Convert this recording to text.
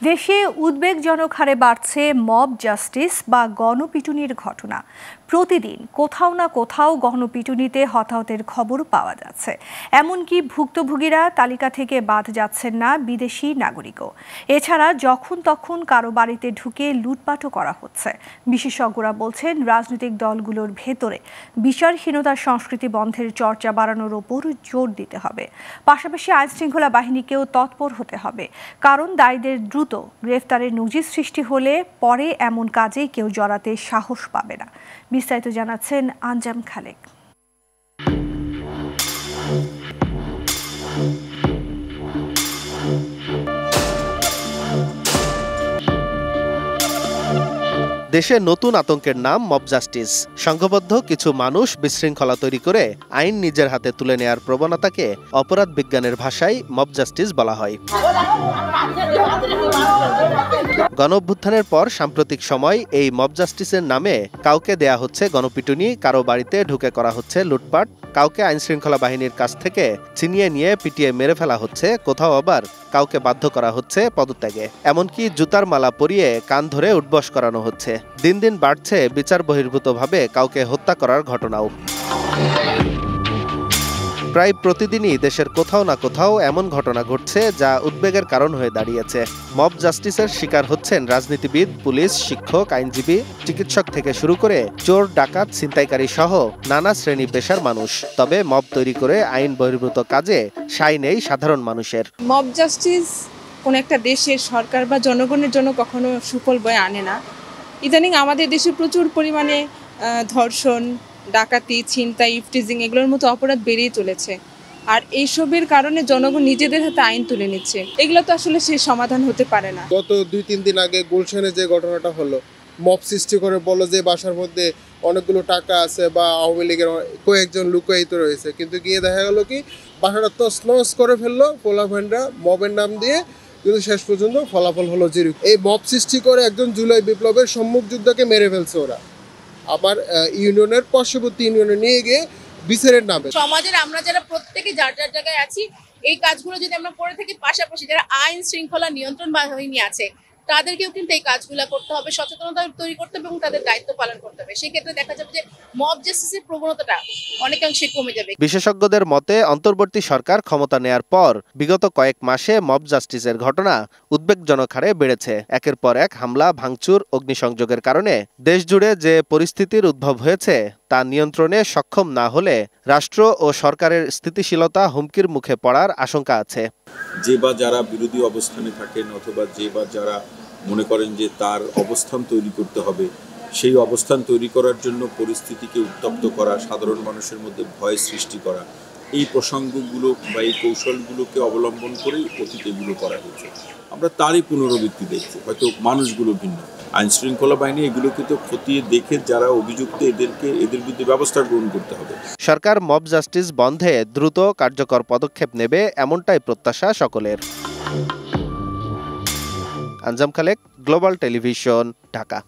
দেশে উদ্বেগজনক হারে বাড়ছে মব জাস্টিস বা গণপিটুনির ঘটনা। প্রতিদিন কোথাও না কোথাও গণপিটুনিতে হতাহতের খবর পাওয়া যাচ্ছে। এমনকি ভুক্তভোগীরা তালিকা থেকে বাদ যাচ্ছেন না বিদেশি নাগরিকও। এছাড়া যখন তখন কারো বাড়িতে ঢুকে লুটপাটও করা হচ্ছে। বিশেষজ্ঞরা বলছেন, রাজনৈতিক দলগুলোর ভেতরে বিচারহীনতার সংস্কৃতি বন্ধের চর্চা বাড়ানোর ওপর জোর দিতে হবে। পাশাপাশি আইনশৃঙ্খলা বাহিনীকেও তৎপর হতে হবে, কারণ দায়ীদের দ্রুত গ্রেফতারের নজির সৃষ্টি হলে পরে এমন কাজে কেউ জড়াতে সাহস পাবে না। বিস্তারিত জানাচ্ছেন আঞ্জাম খালেক। দেশে নতুন আতঙ্কের নাম মব জাস্টিস। সংঘবদ্ধ কিছু মানুষ বিশৃঙ্খলা তৈরি করে আইন নিজের হাতে তুলে নেয়ার প্রবণতাকে অপরাধ বিজ্ঞানের ভাষায় মব জাস্টিস বলা হয়। গণঅভ্যুত্থানের পর সাম্প্রতিক সময় এই মব জাস্টিসের নামে কাউকে দেয়া হচ্ছে গণপিটুনি, কারো বাড়িতে ঢুকে করা হচ্ছে লুটপাট, কাউকে আইনশৃঙ্খলা বাহিনীর কাছ থেকে ছিনিয়ে নিয়ে পিটিয়ে মেরে ফেলা হচ্ছে, কোথাও আবার কাউকে বাধ্য করা হচ্ছে পদত্যাগে। এমনকি জুতার মালা পরিয়ে কান ধরে উঠবস করানো হচ্ছে। দিন দিন বাড়ছে বিচার বহির্ভূতভাবে কাউকে হত্যা করার ঘটনাও। প্রায় প্রতিদিনই দেশের কোথাও না কোথাও এমন ঘটনা ঘটছে যা উদ্বেগের কারণ হয়ে দাঁড়িয়েছে। মব জাস্টিসের শিকার হচ্ছেন রাজনীতিবিদ, পুলিশ, শিক্ষক, আইনজীবী, চিকিৎসক থেকে শুরু করে চোর, ডাকাত, ছিনতাইকারী সহ নানা শ্রেণী পেশার মানুষ। তবে মব তৈরি করে আইন বহির্ভূত কাজে সায় নেই সাধারণ মানুষের। মব জাস্টিস কোন একটা দেশের সরকার বা জনগণের জন্য কখনো সুফল বয়ে আনে না। ইদানিং আমাদের দেশে প্রচুর পরিমাণে ধর্ষণ, ডাকাতি, ছিনতাই, ইফটিজিং এগুলোর মতো অপরাধ বেড়েই চলেছে। আর এইসবের কারণে জনগণ নিজেদের হাতে আইন তুলে নিচ্ছে। এগুলো তো আসলে সেই সমাধান হতে পারে না। গত 2-3 দিন আগে গুলশানে যে ঘটনাটা হলো, মব সৃষ্টি করে বলো যে বাসার মধ্যে অনেকগুলো টাকা আছে বা আওয়ামী লীগের কয়েকজন লুকায়িত রয়েছে, কিন্তু গিয়ে দেখা গেল কি বাসাটা তছনছ করে ফেললো পোলাপানরা মবের নাম দিয়ে, কিন্তু শেষ পর্যন্ত ফলাফল হলো জিরো। এই মব সৃষ্টি করে একজন জুলাই বিপ্লবের সম্মুখ যোদ্ধাকে মেরে ফেলছে ওরা। আমার ইউনিয়নের পার্শ্ববর্তী ইউনিয়নে নিয়ে গিয়ে বিচারের নামে। সমাজের আমরা যারা প্রত্যেকে যার যার জায়গায় আছি, এই কাজগুলো যদি আমরা করে থাকি, পাশাপাশি যারা আইন শৃঙ্খলা নিয়ন্ত্রণ বাহিনী আছে তাদেরকেও কিন্তু এই কাজগুলো করতে হবে, সচেতনতা তৈরি করতে হবে এবং তাদের দায়িত্ব পালন করতে হবে। সেক্ষেত্রে দেখা যাবে যে মব জাস্টিসের প্রবণতাটা অনেকাংশে কমে যাবে। বিশেষজ্ঞদের মতে, অন্তর্বর্তী সরকার ক্ষমতা নেয়ার পর বিগত কয়েক মাসে মব জাস্টিসের ঘটনা উদ্বেগজনক হারে বেড়েছে। একের পর এক হামলা, ভাঙচুর, অগ্নিসংযোগের কারণে দেশজুড়ে যে পরিস্থিতির উদ্ভব হয়েছে তা নিয়ন্ত্রণে সক্ষম না হলে রাষ্ট্র ও সরকারের স্থিতিশীলতা হুমকির মুখে পড়ার আশঙ্কা আছে। যে বা যারা বিরোধী অবস্থানে থাকেন অথবা যে বা যারা মনে করেন যে তার অবস্থান তৈরি করতে হবে, সেই অবস্থান তৈরি করার জন্য পরিস্থিতিকে উত্তপ্ত করা, সাধারণ মানুষের মধ্যে ভয় সৃষ্টি করা, এই প্রসঙ্গগুলো বা এই কৌশলগুলোকে অবলম্বন করেই অতীতে এগুলো করা হয়েছে। আমরা তারই পুনরাবৃত্তি দেখছি, হয়তো মানুষগুলো ভিন্ন। আইন শৃঙ্খলা বাহিনী এগুলোকে তো খতিয়ে দেখে যারা অভিযুক্ত এদের বিরুদ্ধে ব্যবস্থা গ্রহণ করতে হবে। সরকার মব জাস্টিস বন্ধে দ্রুত কার্যকর পদক্ষেপ নেবে, এমনটাই প্রত্যাশা সকলের। আঞ্জাম খালেক, গ্লোবাল টেলিভিশন, ঢাকা।